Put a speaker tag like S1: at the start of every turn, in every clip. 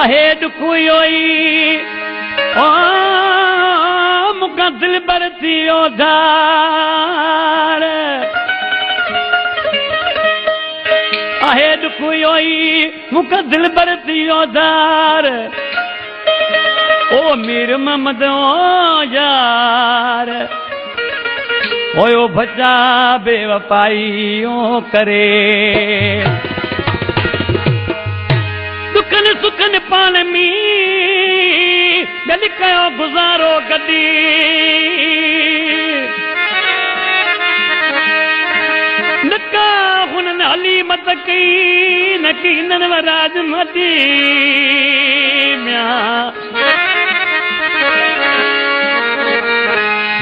S1: आहे दुखोई ओ मुका दिल बरती धार आहे दुखोई मुका दिल बरती धार ओ मीर महमद ओ यार ओयो बच्चा बेवफाइयों करे दुखन सुखन पान में गली कयो गुजारो गदी नका हुनन हली मत कई नकी ननवराज मदी म्या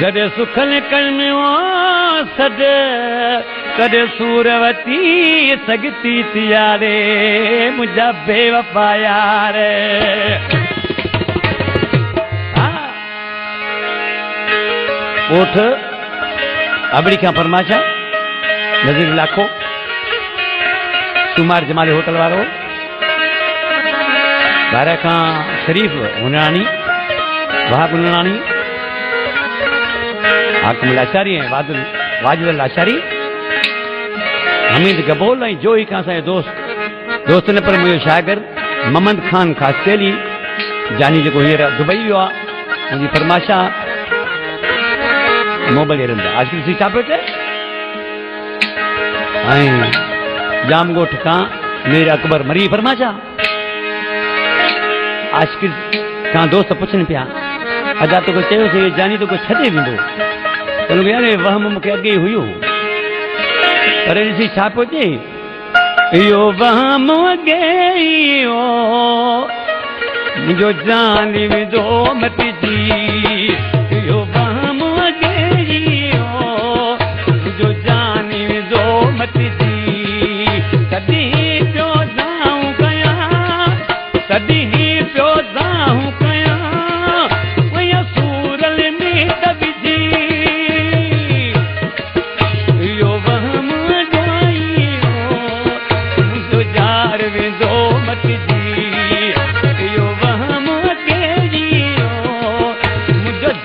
S1: जॾहिं सुखल करणो सॾ कॾहिं सूरवती सगती तियारे मुंहिंजा बेवफा यार ओठ अबड़ी खां फरमाशा नज़ीर इलाइक़ो सुमार जमाली होटल वारो घर खां शरीफ़ हुनानी वहाब हुनानी हाकिम लाचारी ऐं वाजिद लाचारी हमीद गबोल ऐं जोई खां असांजो दोस्त न पर मुंहिंजो शागिर्द ममद खान खासकेली जानी जेको हींअर दुबई वियो आहे मुंहिंजी फरमाशा मोबाइल रहंदा आजकल सी छा पियो चए ऐं जाम ॻोठ खां मीर अकबर मरी फरमाशा आजकल खां दोस्त पुछनि पिया अदा तोखे चयोसीं जानी तोखे छॾे वेंदो चलो यार वहम मूंखे अॻे हुयो पर ॾिसी छा पियो चए इहो वहम अॻे इहो मुंहिंजो जान वेंदो मटिजी इहो वहम अॻे इहो मुंहिंजो जान वेंदो मटिजी तॾहिं पियो दाऊं कयां तॾहिं पियो दाऊं कयां सूरल में दॿिजी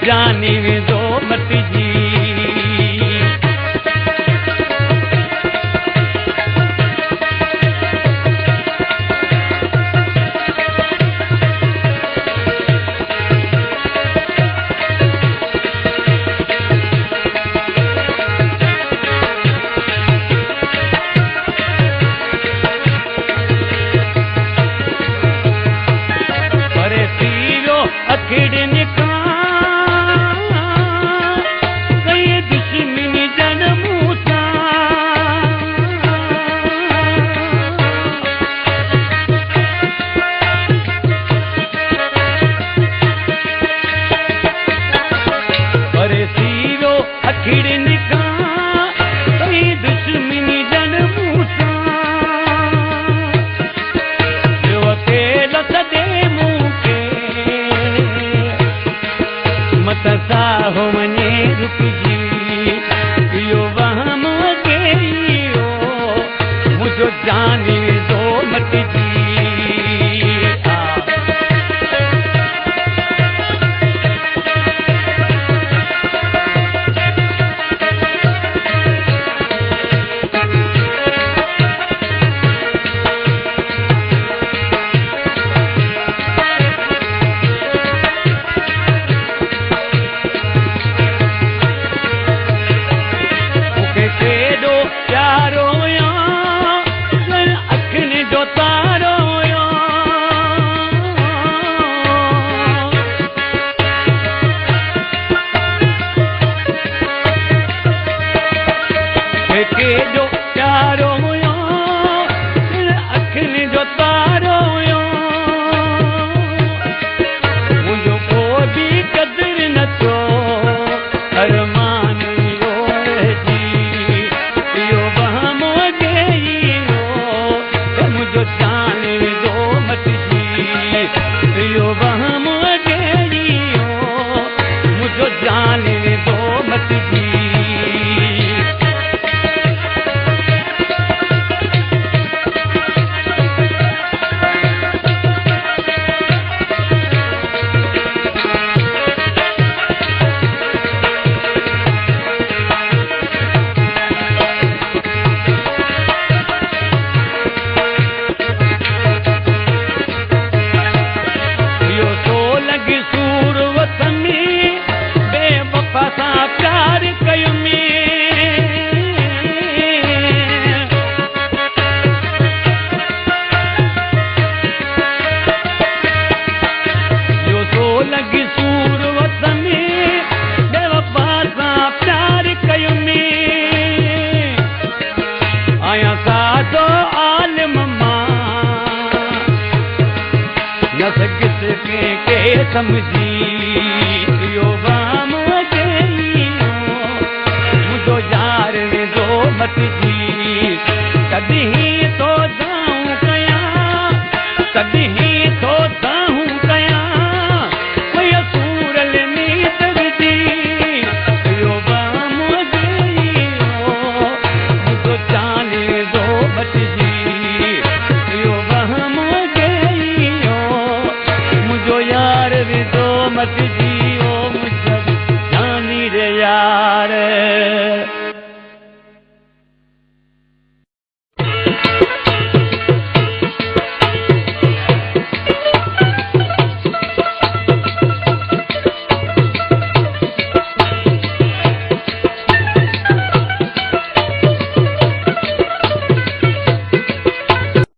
S1: जानी वेंदो मटिजी अरे सीरो अखिड़े निका हो मने रुकजी इहो वहम अॻे इहो मुंहिंजो जान वेंदो मटिजी समझी